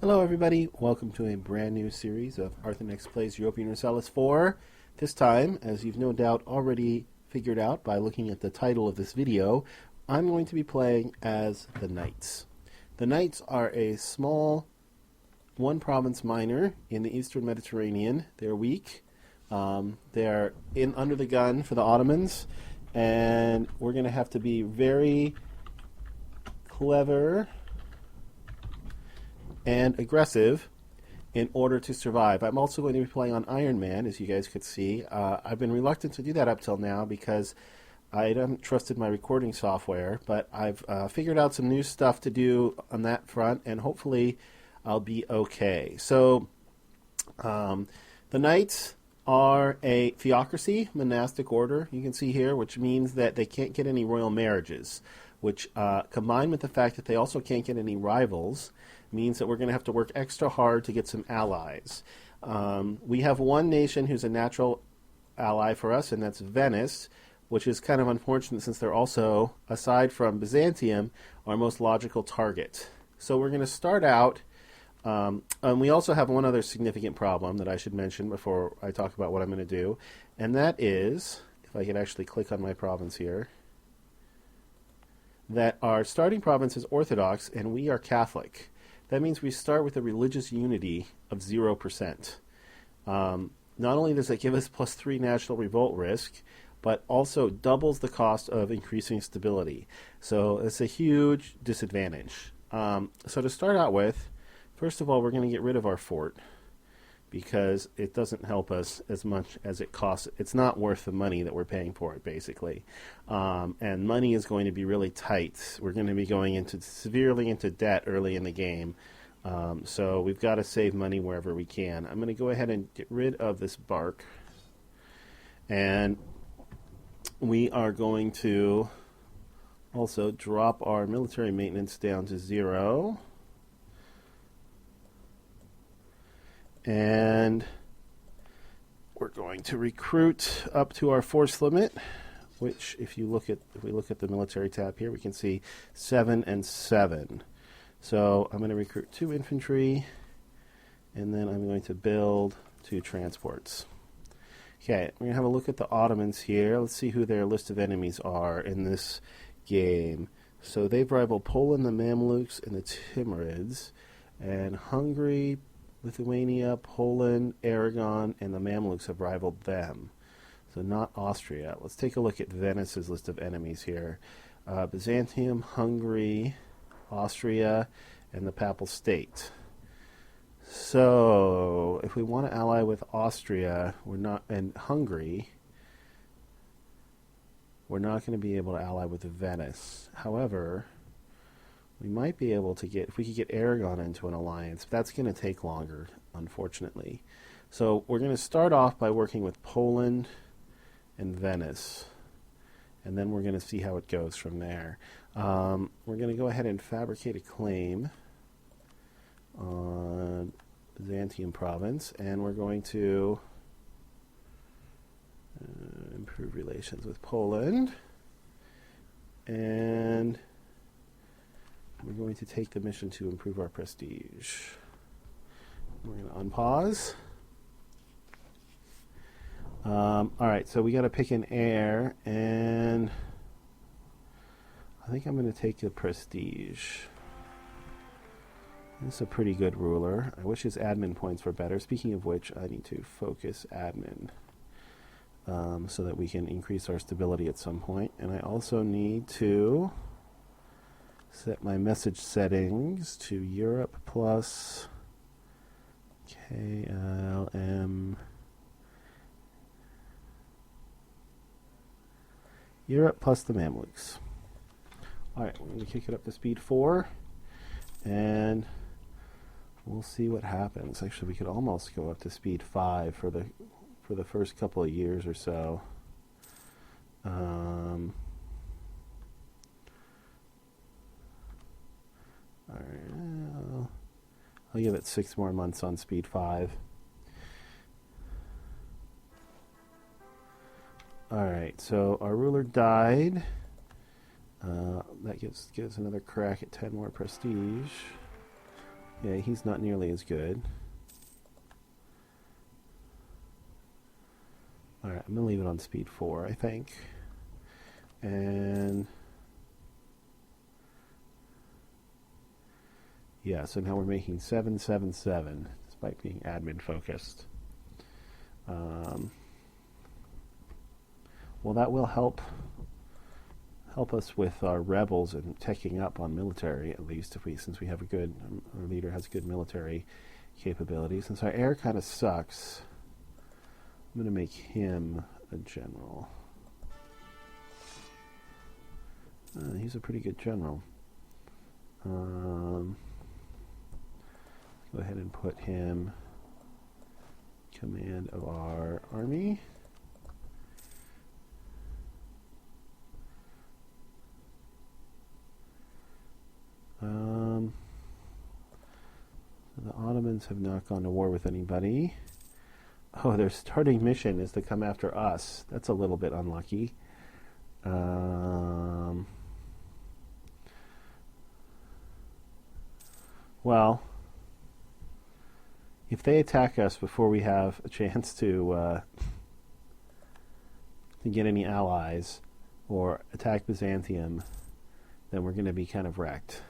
Hello everybody, welcome to a brand new series of Arthenex Plays Europa Universalis 4. This time, as you've no doubt already figured out by looking at the title of this video, I'm going to be playing as the Knights. The Knights are a small one-province minor in the Eastern Mediterranean. They're weak. They're under the gun for the Ottomans, and we're going to have to be very clever and aggressive in order to survive. I'm also going to be playing on Iron Man, as you guys could see. I've been reluctant to do that up till now because I haven't trusted my recording software, but I've figured out some new stuff to do on that front, and hopefully I'll be okay. So, the Knights are a theocracy, monastic order, you can see here, which means that they can't get any royal marriages, which combined with the fact that they also can't get any rivals, means that we're going to have to work extra hard to get some allies. We have one nation who's a natural ally for us, and that's Venice, which is kind of unfortunate since they're also, aside from Byzantium, our most logical target. So we're going to start out, and we also have one other significant problem that I should mention before I talk about what I'm going to do, and that is, if I can actually click on my province here, that our starting province is Orthodox and we are Catholic. That means we start with a religious unity of 0%. Not only does it give us +3 national revolt risk, but also doubles the cost of increasing stability. So it's a huge disadvantage. So to start out with, first of all, we're going to get rid of our fort because it doesn't help us as much as it costs. It's not worth the money that we're paying for it, basically. And money is going to be really tight. We're going to be going severely into debt early in the game. So we've got to save money wherever we can. I'm going to go ahead and get rid of this bark. And we are going to also drop our military maintenance down to 0. And we're going to recruit up to our force limit, which if we look at the military tab here, we can see 7 and 7. So I'm going to recruit 2 infantry, and then I'm going to build 2 transports. Okay, we're going to have a look at the Ottomans here. Let's see who their list of enemies are in this game. So they've rivaled Poland, the Mamluks, and the Timurids, and Hungary, Lithuania, Poland, Aragon, and the Mamluks have rivaled them. So not Austria. Let's take a look at Venice's list of enemies here. Byzantium, Hungary, Austria, and the Papal State. So if we want to ally with Austria, and Hungary, we're not going to be able to ally with Venice. However, we might be able to if we could get Aragon into an alliance, but that's going to take longer, unfortunately. So we're going to start off by working with Poland and Venice, and then we're going to see how it goes from there. We're going to go ahead and fabricate a claim on Byzantium province, and we're going to improve relations with Poland, and we're going to take the mission to improve our prestige. We're going to unpause. Alright, so we got to pick an heir, and I think I'm going to take the prestige. This is a pretty good ruler. I wish his admin points were better. Speaking of which, I need to focus admin so that we can increase our stability at some point. And I also need to set my message settings to Europe plus KLM. Europe plus the Mamluks. Alright, we're going to kick it up to speed 4. And we'll see what happens. Actually, we could almost go up to speed 5 for the first couple of years or so. Alright, I'll give it 6 more months on speed 5. Alright, so our ruler died. That gives another crack at 10 more prestige. Yeah, he's not nearly as good. Alright, I'm going to leave it on speed 4, I think. And yeah, so now we're making 777, despite being admin focused. Well, that will help us with our rebels and teching up on military, at least since we have a good our leader has good military capabilities. Since our air kind of sucks, I'm going to make him a general. He's a pretty good general. Go ahead and put him command of our army. The Ottomans have not gone to war with anybody. Oh, their starting mission is to come after us. That's a little bit unlucky. Well, if they attack us before we have a chance to get any allies or attack Byzantium, then we're going to be kind of wrecked.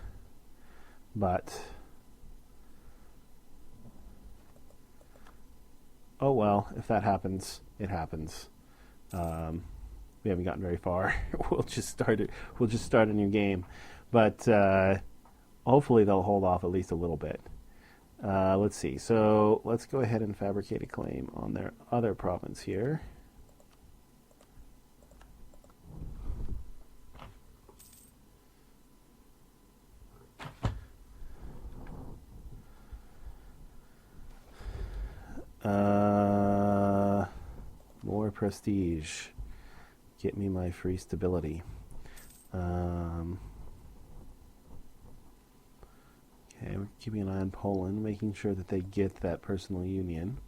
But oh well, if that happens, it happens. We haven't gotten very far. We'll just start it. We'll just start a new game, but hopefully they'll hold off at least a little bit. Let's see. So let's go ahead and fabricate a claim on their other province here. More prestige. Get me my free stability. Okay, we're keeping an eye on Poland, making sure that they get that personal union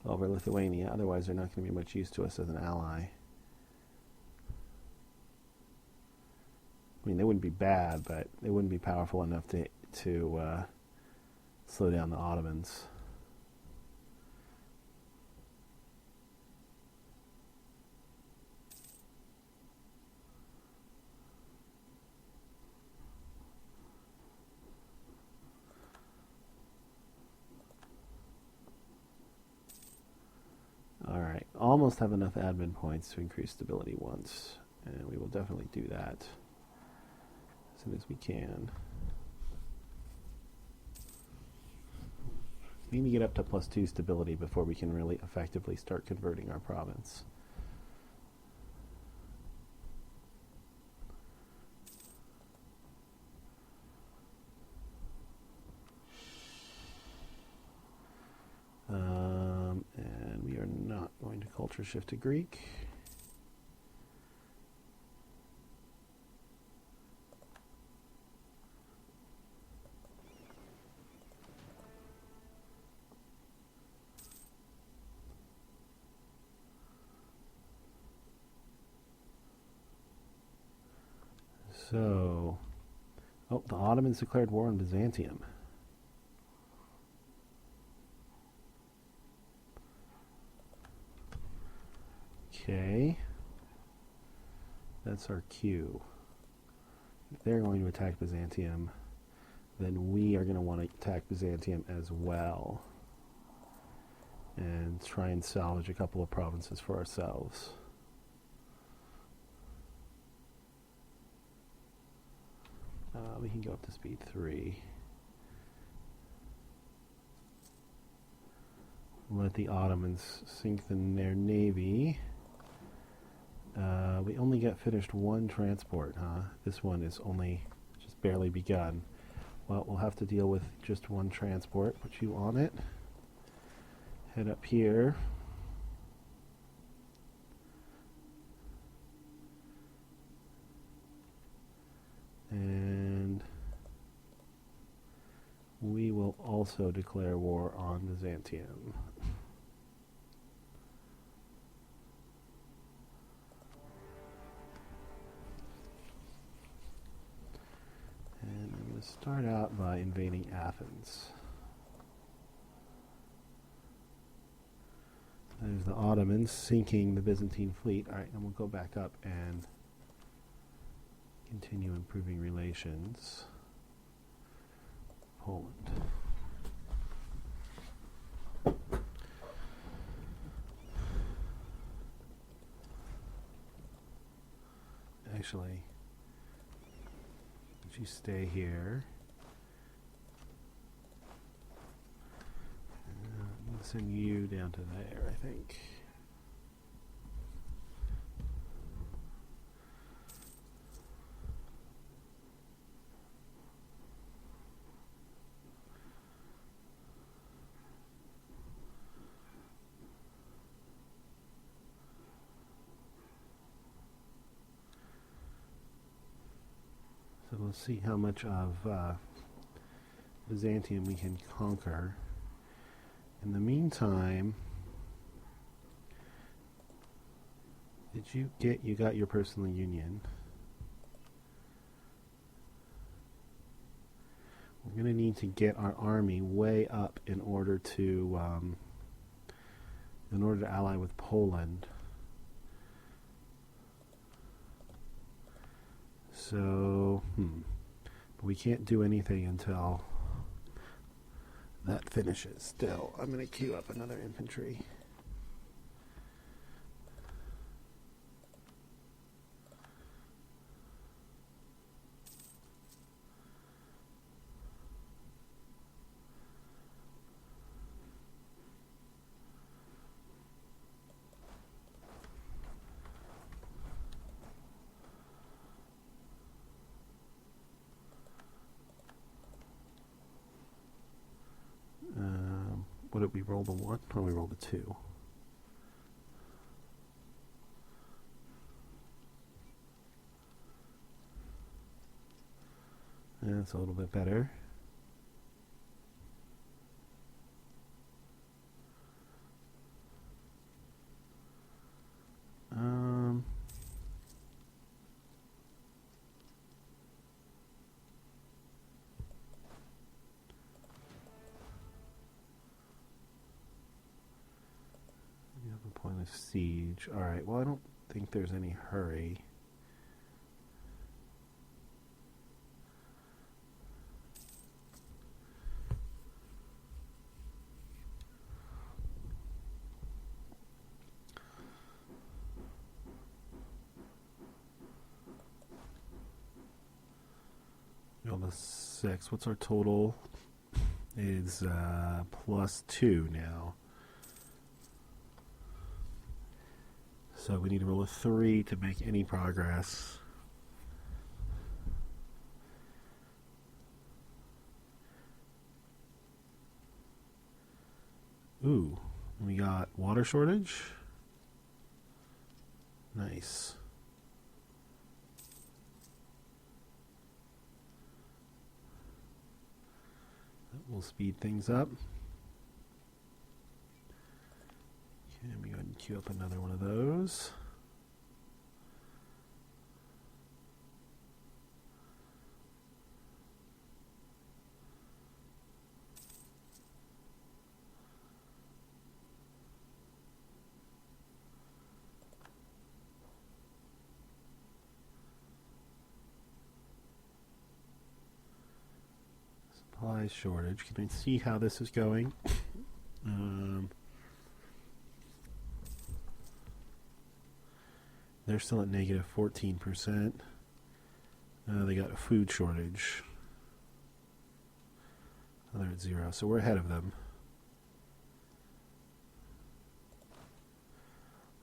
over Lithuania. Otherwise, they're not going to be much use to us as an ally. I mean, they wouldn't be bad, but they wouldn't be powerful enough to slow down the Ottomans. Alright, almost have enough admin points to increase stability once, and we will definitely do that as soon as we can. We need to get up to +2 stability before we can really effectively start converting our province. And we are not going to culture shift to Greek. So, oh, the Ottomans declared war on Byzantium. Okay, that's our cue. If they're going to attack Byzantium, then we are going to want to attack Byzantium as well and try and salvage a couple of provinces for ourselves. We can go up to speed 3. Let the Ottomans sink their navy. We only got finished one transport, huh? This one is only just barely begun. Well, we'll have to deal with just one transport. Put you on it. Head up here. And we will also declare war on Byzantium. And I'm going to start out by invading Athens. There's the Ottomans sinking the Byzantine fleet. Alright, and we'll go back up and continue improving relations. Poland. Actually, you stay here. I'm gonna send you down to there, I think. So we'll see how much of Byzantium we can conquer. In the meantime, you got your personal union. We're going to need to get our army way up in order to ally with Poland. So, but we can't do anything until that finishes. Still, I'm going to queue up another infantry. What did we roll, the 1? Oh, we rolled a 2. That's a little bit better. Point of siege. Alright, well, I don't think there's any hurry. Roll a 6. What's our total? Is +2 now. So we need to roll a 3 to make any progress. Ooh, we got water shortage. Nice. That will speed things up. Let me go ahead and queue up another one of those. Supply shortage. Can I see how this is going? They're still at negative 14%. They got a food shortage. Oh, they're at 0, so we're ahead of them.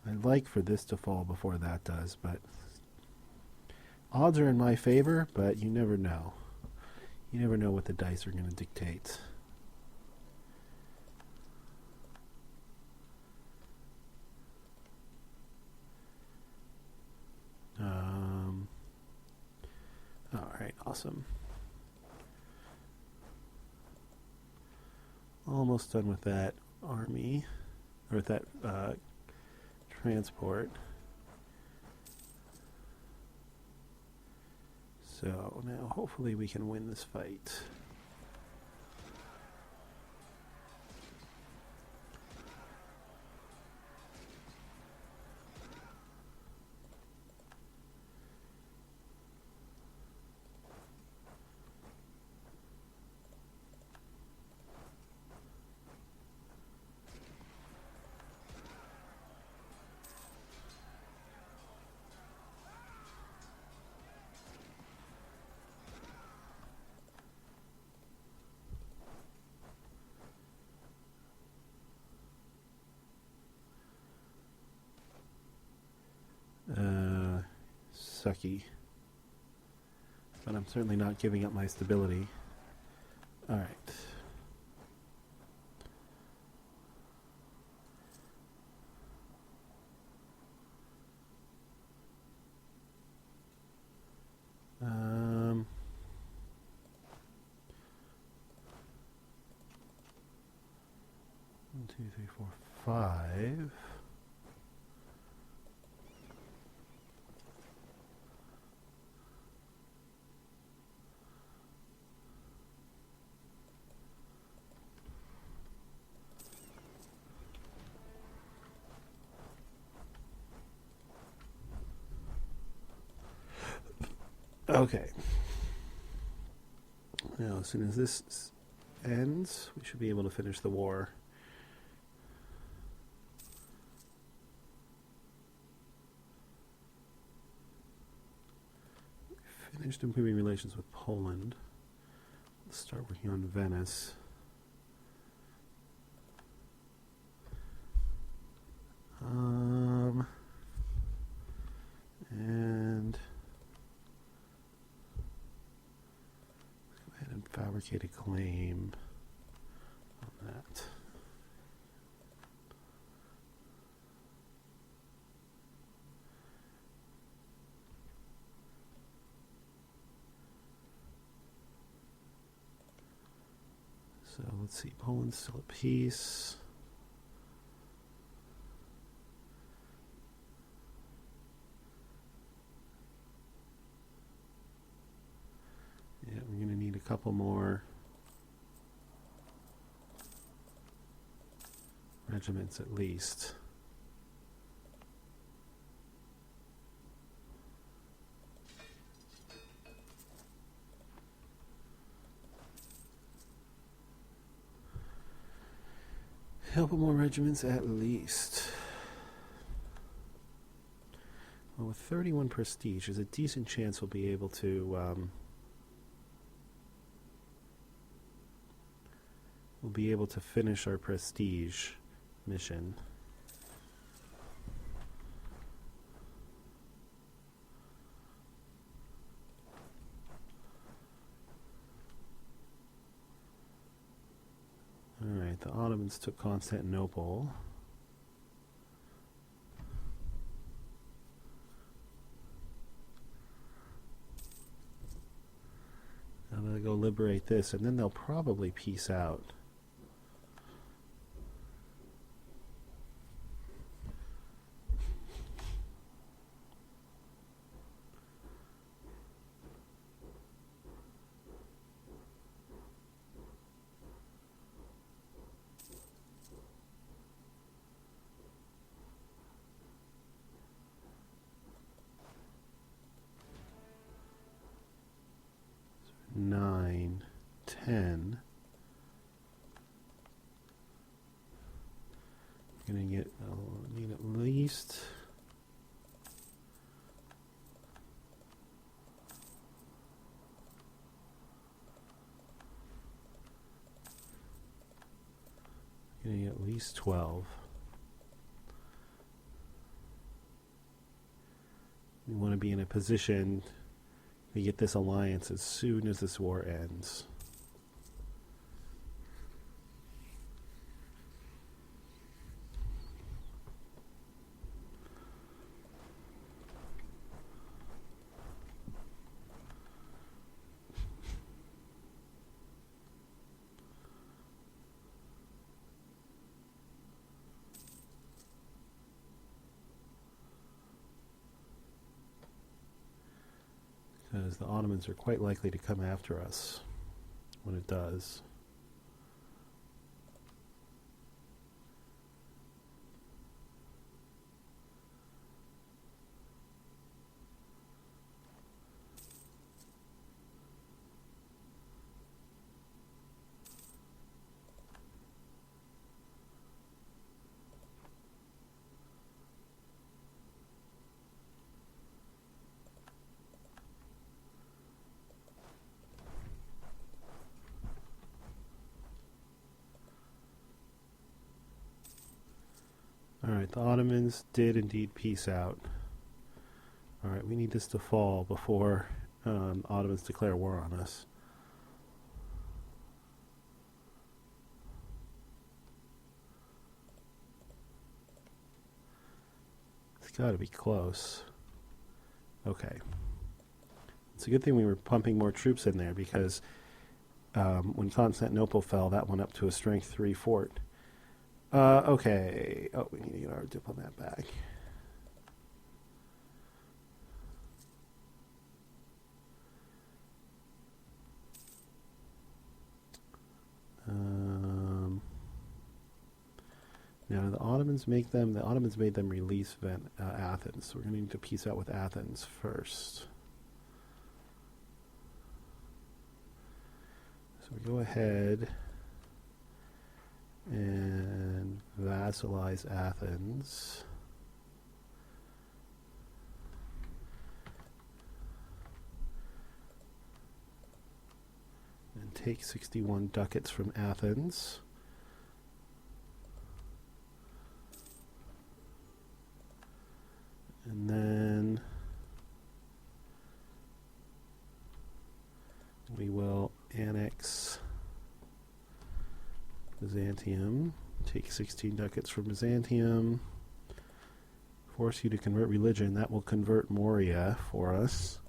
I'd like for this to fall before that does, but odds are in my favor, but you never know. You never know what the dice are going to dictate. Alright, awesome. Almost done with that army, or with that transport. So now hopefully we can win this fight. Sucky. But I'm certainly not giving up my stability. Alright. One, two, three, four, five. Okay. Now, as soon as this ends, we should be able to finish the war. Finished improving relations with Poland. Let's start working on Venice. And fabricate a claim on that. So let's see, Poland's still at peace. Yeah, we're going to need a couple more regiments at least. Couple more regiments at least. Well, with 31 prestige, there's a decent chance we'll be able to finish our prestige mission. Alright, the Ottomans took Constantinople. Now they'll go liberate this, and then they'll probably peace out. Nine, 10. Gonna get. I'll need at least. Gonna get at least 12. We want to be in a position to get this alliance as soon as this war ends. Because because the Ottomans are quite likely to come after us when it does. Alright, the Ottomans did indeed peace out. Alright, we need this to fall before Ottomans declare war on us. It's got to be close. Okay. It's a good thing we were pumping more troops in there, because when Constantinople fell, that went up to a strength 3 fort. Okay. Oh, we need to get our diplomat back. Now the Ottomans made them release Athens. So we're going to need to peace out with Athens first. So we go ahead and vassalize Athens. And take 61 ducats from Athens. And then we will annex Byzantium, take 16 ducats from Byzantium, force you to convert religion. That will convert Moria for us.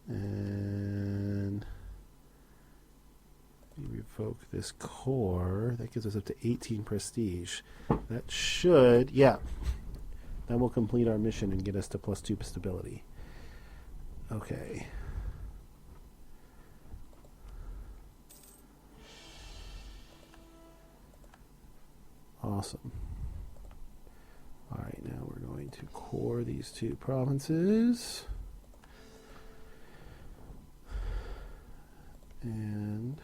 And we revoke this core. That gives us up to 18 prestige. That should, yeah, that will complete our mission and get us to +2 stability. Okay. Awesome. Alright, now we're going to core these 2 provinces. And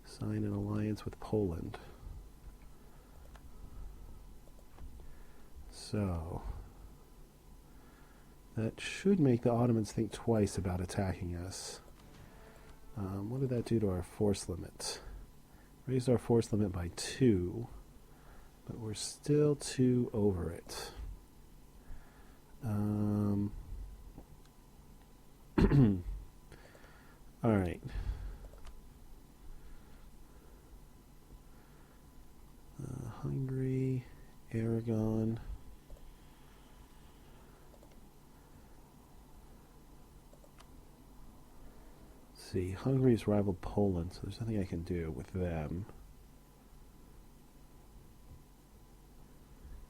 sign an alliance with Poland. So that should make the Ottomans think twice about attacking us. What did that do to our force limit? Raised our force limit by 2, but we're still 2 over it. Alright. Hungary, Aragon. See, Hungary's rivaled Poland, so there's nothing I can do with them.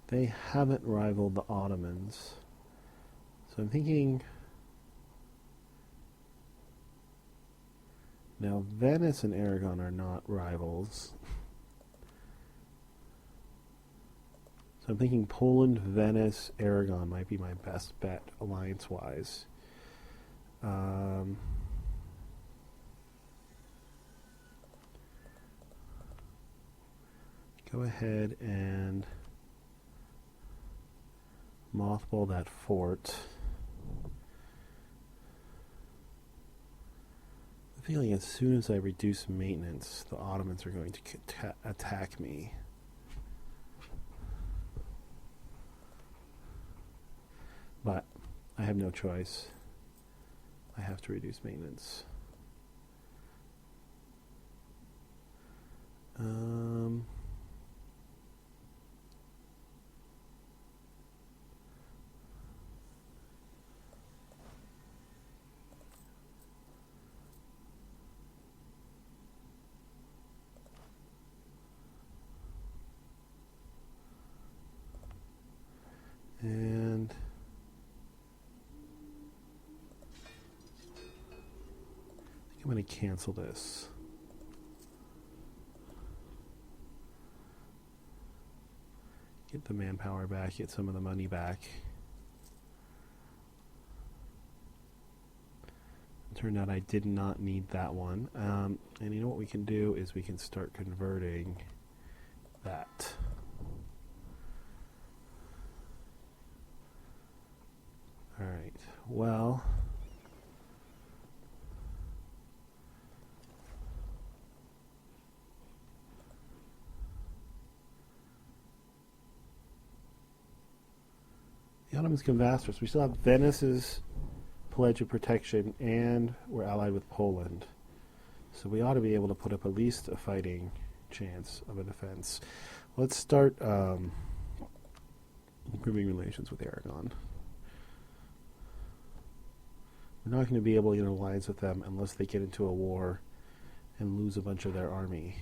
They haven't rivaled the Ottomans. So I'm thinking... Now, Venice and Aragon are not rivals. So I'm thinking Poland, Venice, Aragon might be my best bet, alliance-wise. Go ahead and mothball that fort. I'm feeling as soon as I reduce maintenance, the Ottomans are going to attack me. But I have no choice. I have to reduce maintenance. And I'm going to cancel this. Get the manpower back, get some of the money back. It turned out I did not need that one. And you know what we can do is we can start converting that. Alright, well... the Ottomans can vast us. We still have Venice's pledge of protection, and we're allied with Poland. So we ought to be able to put up at least a fighting chance of a defense. Let's start improving relations with Aragon. We're not going to be able to get an alliance with them unless they get into a war and lose a bunch of their army.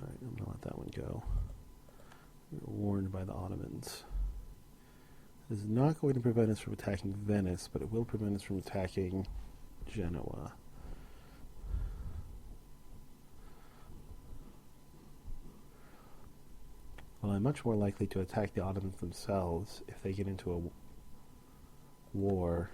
Alright, I'm going to let that one go. We were warned by the Ottomans. This is not going to prevent us from attacking Venice, but it will prevent us from attacking Genoa. Well, I'm much more likely to attack the Ottomans themselves if they get into a war.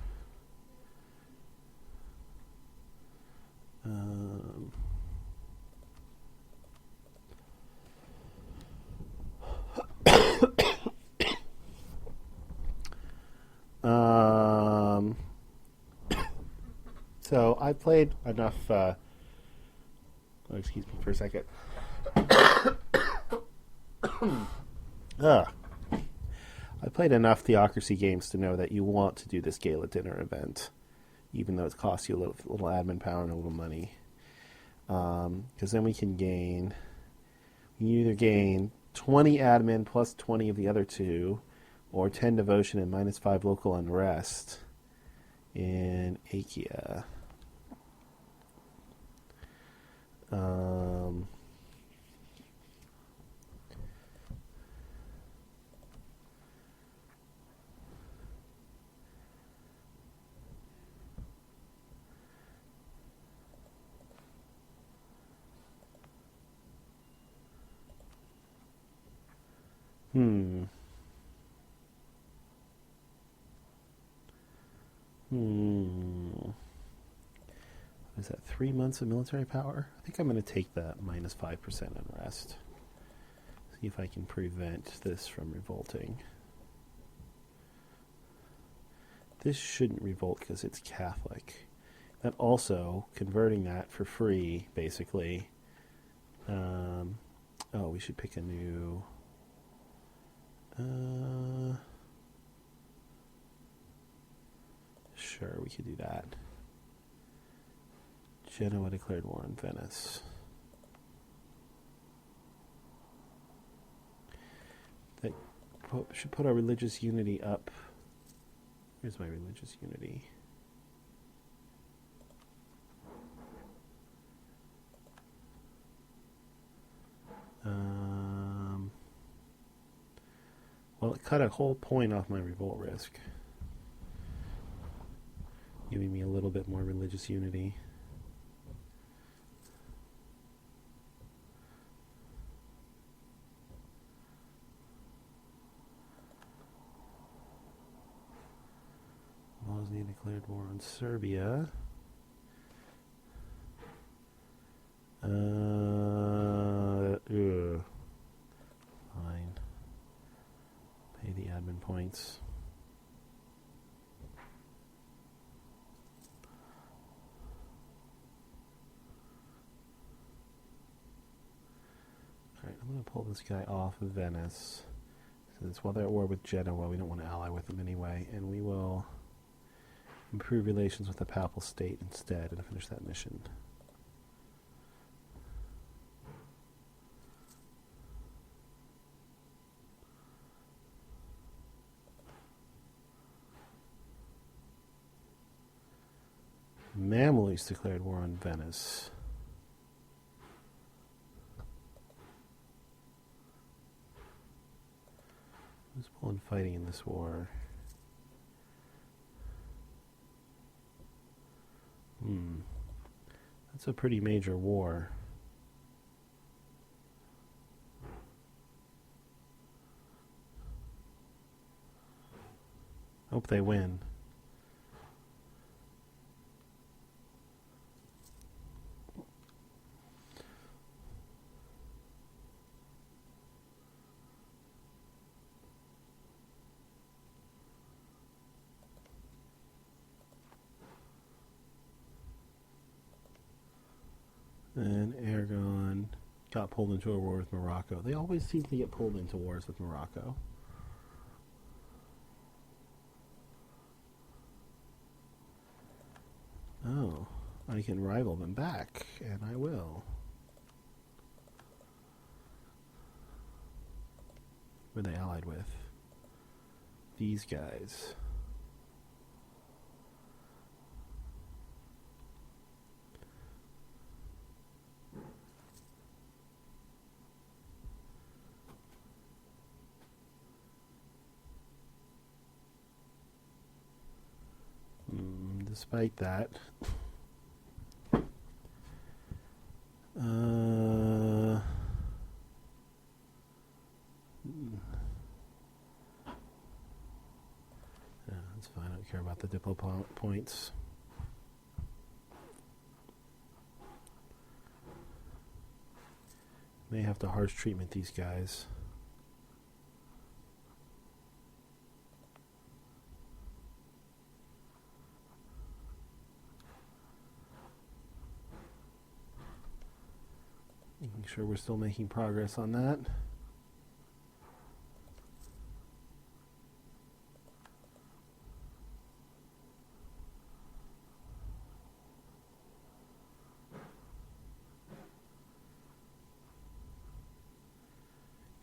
So I played enough. Excuse me for a second. I played enough theocracy games to know that you want to do this gala dinner event, even though it costs you a little admin power and a little money. Because then we can either gain 20 admin plus 20 of the other two, or 10 devotion and minus 5 local unrest in Achaia. Is that 3 months of military power? I think I'm going to take the minus 5% unrest. See if I can prevent this from revolting. This shouldn't revolt because it's Catholic. And also, converting that for free, basically. Oh, we should pick a new... Sure, we could do that. Genoa declared war on Venice. That should put our religious unity up. Here's my religious unity. Well, it cut a whole point off my revolt risk, giving me a little bit more religious unity. Bosnia declared war on Serbia. Fine. Pay the admin points. Alright, I'm going to pull this guy off of Venice. Since while they're at war with Genoa, we don't want to ally with them anyway, and we will improve relations with the Papal State instead and finish that mission. Mamluks declared war on Venice. Who's Poland fighting in this war? That's a pretty major war. Hope they win. And Aragon got pulled into a war with Morocco. They always seem to get pulled into wars with Morocco. Oh, I can rival them back, and I will. Who are they allied with? These guys. Despite that, yeah, that's fine. I don't care about the diplo points. May have to harsh treatment these guys. Making sure we're still making progress on that.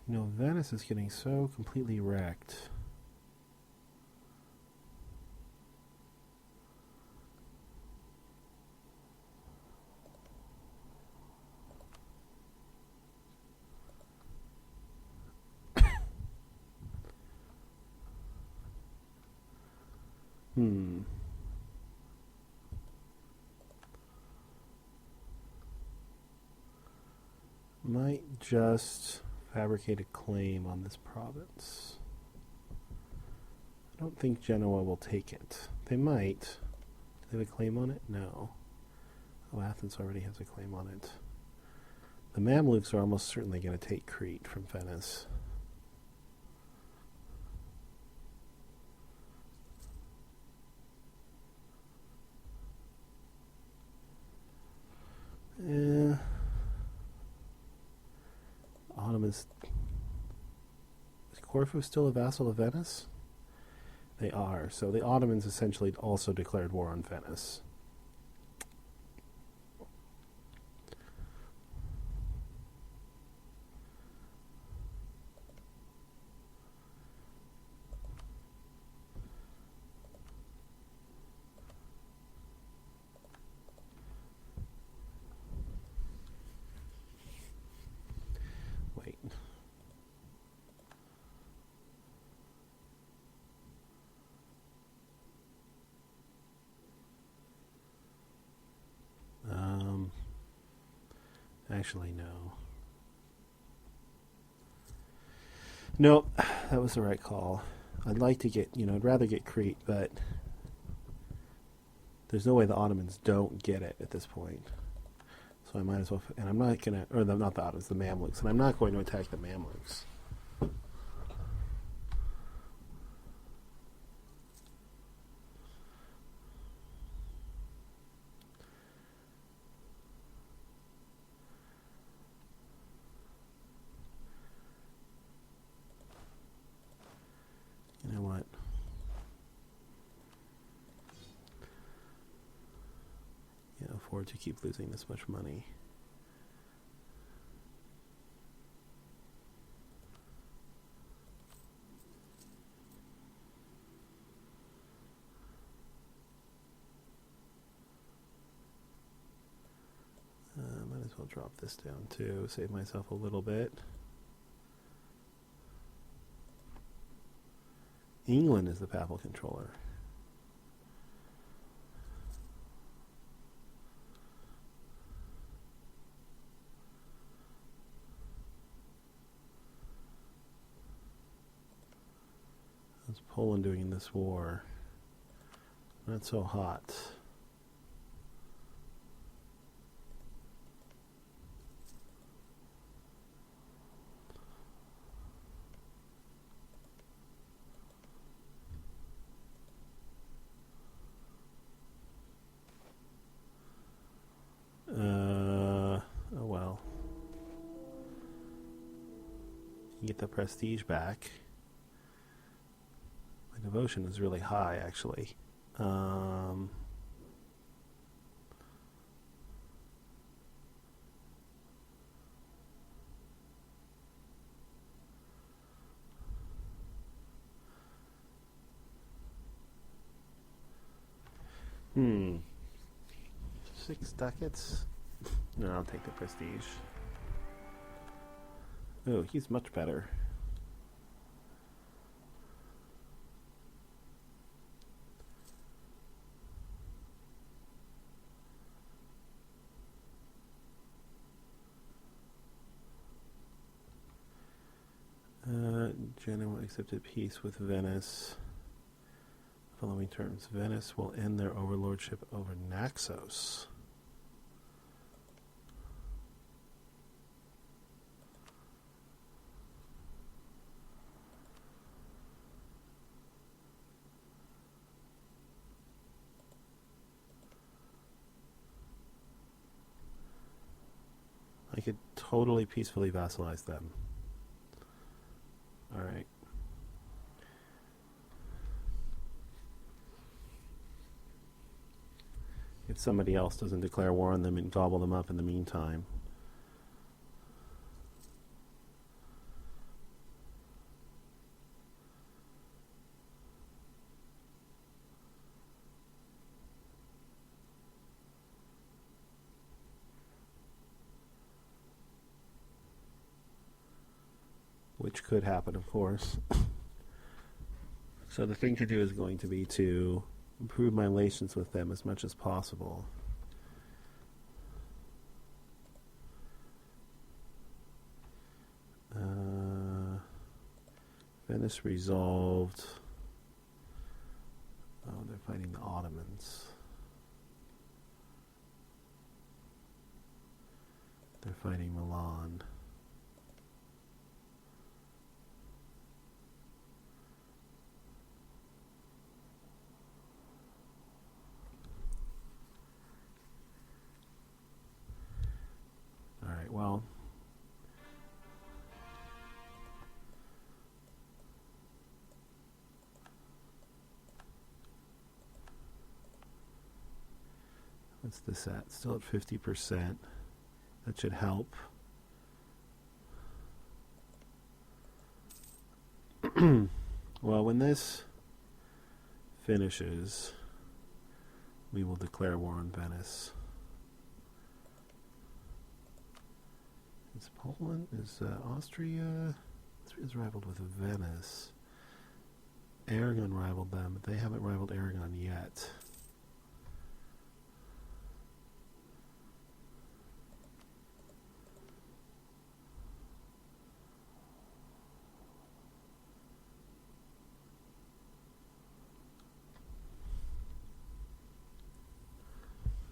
You know, Venice is getting so completely wrecked. Might just fabricate a claim on this province. I don't think Genoa will take it. They might. Do they have a claim on it? No. Oh, Athens already has a claim on it. The Mamluks are almost certainly going to take Crete from Venice. Yeah. Ottomans. Is Corfu still a vassal of Venice? They are. So the Ottomans essentially also declared war on Venice. Wait. Actually, no. No, that was the right call. I'd like to get, I'd rather get Crete, but there's no way the Ottomans don't get it at this point. So I might as well, and I'm not going to, or not the Ottomans, the Mamluks, and I'm not going to attack the Mamluks. You know what? Can't afford to keep losing this much money. I'll drop this down too, save myself a little bit. England is the papal controller. How's Poland doing in this war? Not so hot. Oh well. You get the prestige back. My devotion is really high, actually. Hmm. 6 ducats? No, I'll take the prestige. Oh, he's much better. Genoa accepted peace with Venice. Following terms, Venice will end their overlordship over Naxos. I could totally peacefully vassalize them. All right. If somebody else doesn't declare war on them and gobble them up in the meantime. Which could happen, of course. So the thing to do is going to be to improve my relations with them as much as possible. Venice resolved. Oh, they're fighting the Ottomans. They're fighting Milan. Alright, well. What's this at? Still at 50%. That should help. Well, when this finishes, we will declare war on Venice. Is Poland? Is Austria? Austria's rivaled with Venice. Aragon rivaled them, but they haven't rivaled Aragon yet.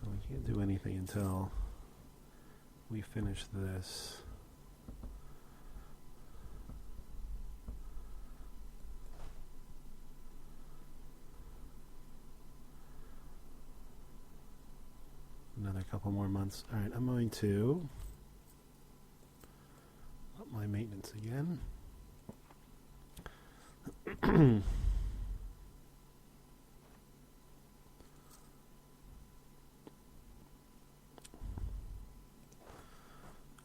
We can't do anything until we finish this. Another couple more months. Alright, I'm going to up my maintenance again.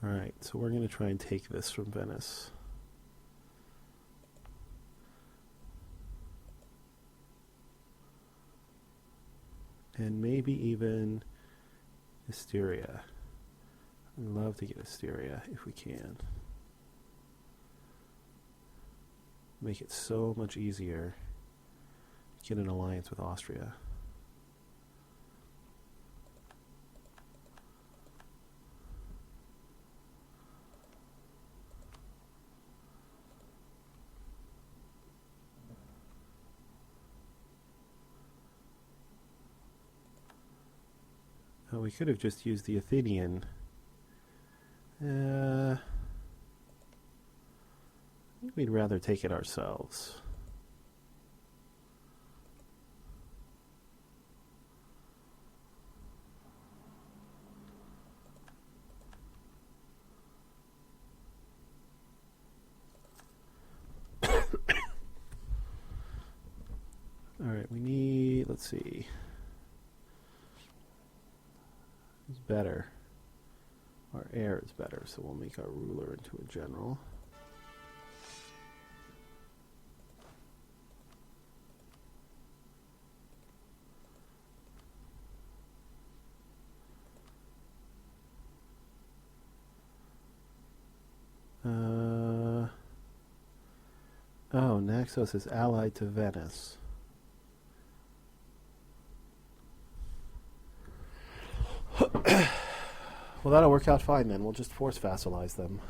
Alright, so we're going to try and take this from Venice. And maybe even Hysteria. I'd love to get Styria if we can. Make it so much easier to get an alliance with Austria. Oh, we could have just used the Athenian. I think we'd rather take it ourselves. Alright, we need, let's see. Who's better? Our heir is better, so we'll make our ruler into a general. Oh, Naxos is allied to Venice. Well, that'll work out fine then. We'll just force vassalize them.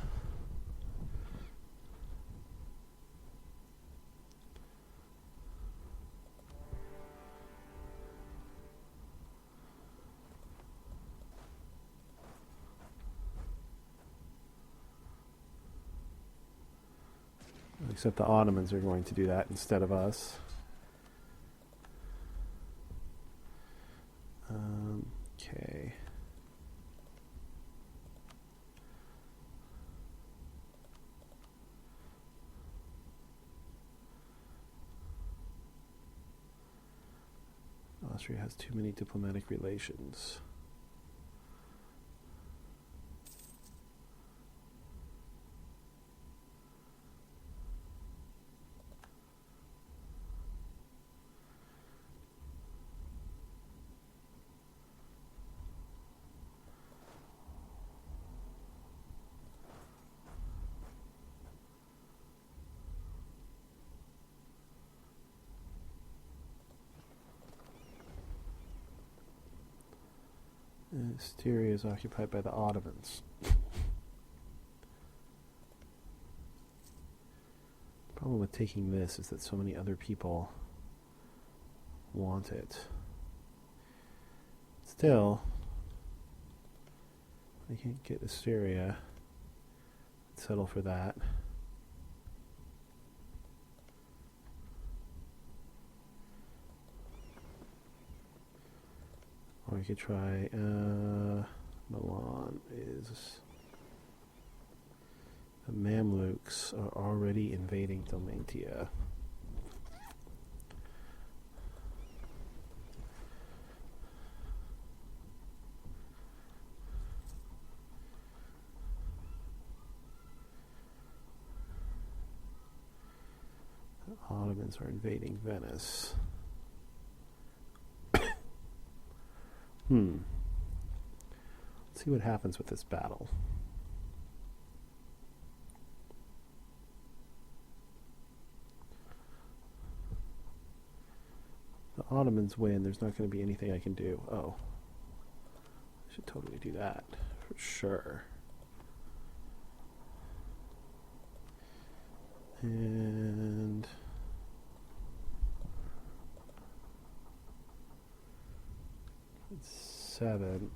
Except the Ottomans are going to do that instead of us. Okay. Austria has too many diplomatic relations. Styria is occupied by the Ottomans. The problem with taking this is that so many other people want it. Still, I can't get Styria. Let's settle for that. Or I could try, Milan is... The Mamluks are already invading Dalmatia. The Ottomans are invading Venice. Let's see what happens with this battle. The Ottomans win. There's not going to be anything I can do. Oh. I should totally do that. For sure. And... It's 7.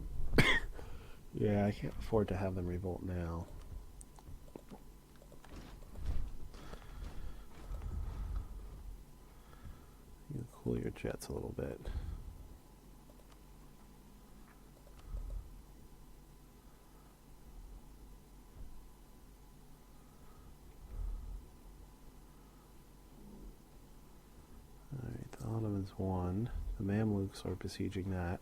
Yeah, I can't afford to have them revolt now. You cool your jets a little bit. Alright, the Ottomans won. The Mamluks are besieging that.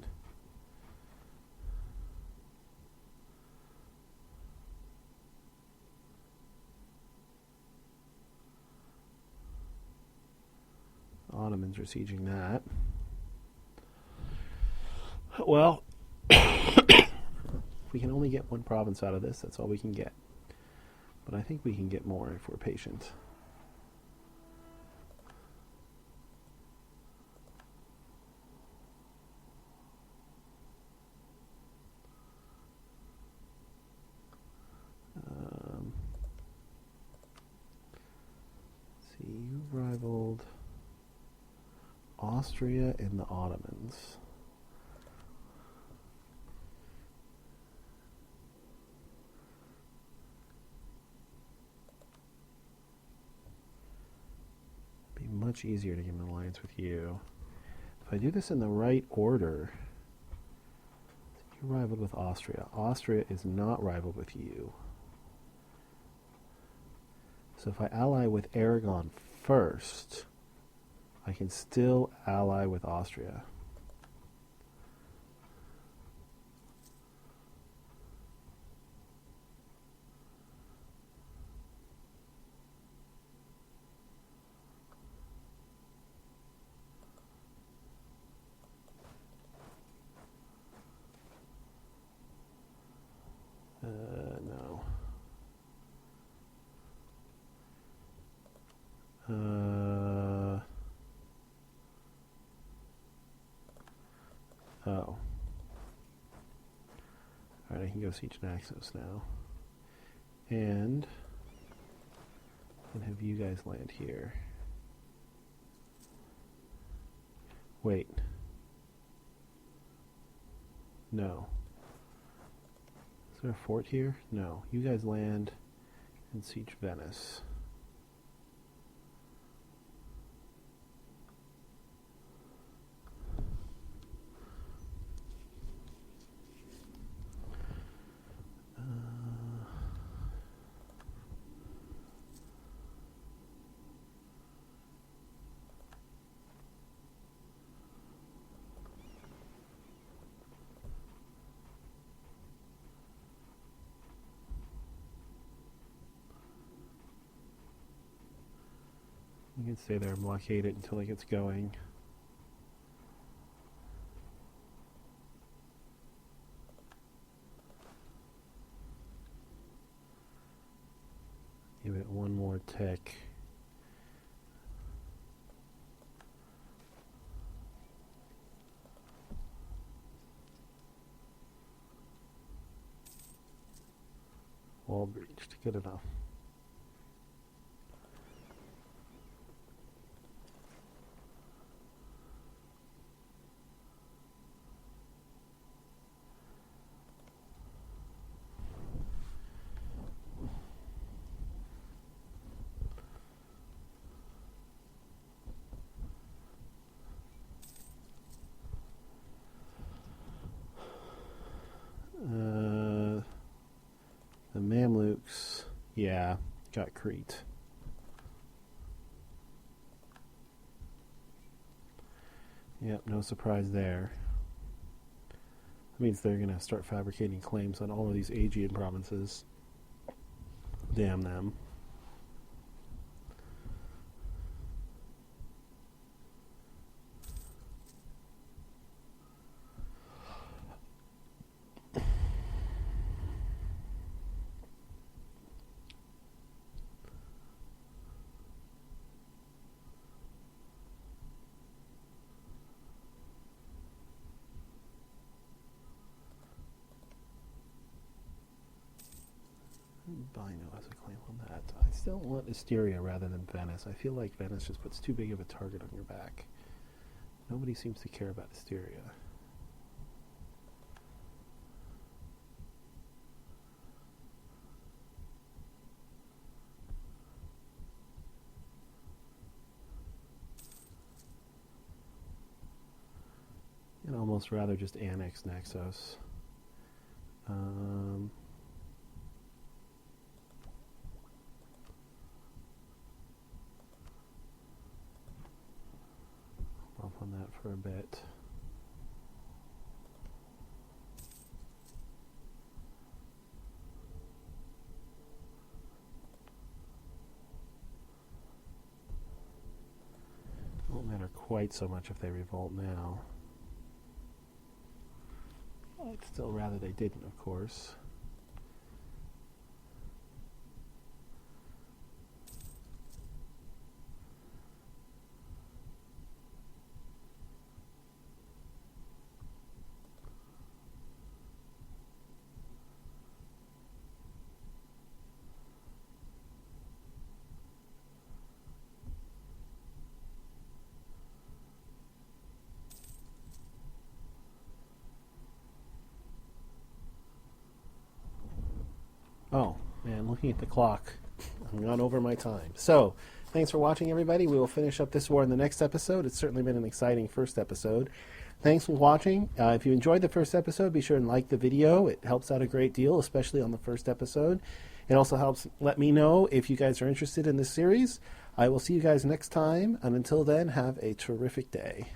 Ottomans are sieging that. Well, If we can only get one province out of this, that's all we can get. But I think we can get more if we're patient. See, you rivaled Austria and the Ottomans. Be much easier to get an alliance with you. If I do this in the right order, you rivaled with Austria. Austria is not rivaled with you. So if I ally with Aragon first, I can still ally with Austria. No. Oh. Alright, I can go siege Naxos now. And have you guys land here. Wait. No. Is there a fort here? No. You guys land and siege Venice. You can stay there and blockade it until it gets going. Give it one more tick. Wall breached. Good enough. The Mamluks, yeah, got Crete. Yep, no surprise there. That means they're going to start fabricating claims on all of these Aegean provinces. Damn them. Bino has a claim on that. I still want Asteria rather than Venice. I feel like Venice just puts too big of a target on your back. Nobody seems to care about Asteria. I'd almost rather just annex Naxos. Off on that for a bit. Won't matter quite so much if they revolt now. I'd still rather they didn't, of course. Oh, man, looking at the clock, I'm gone over my time. So, thanks for watching, everybody. We will finish up this war in the next episode. It's certainly been an exciting first episode. Thanks for watching. If you enjoyed the first episode, be sure and like the video. It helps out a great deal, especially on the first episode. It also helps let me know if you guys are interested in this series. I will see you guys next time, and until then, have a terrific day.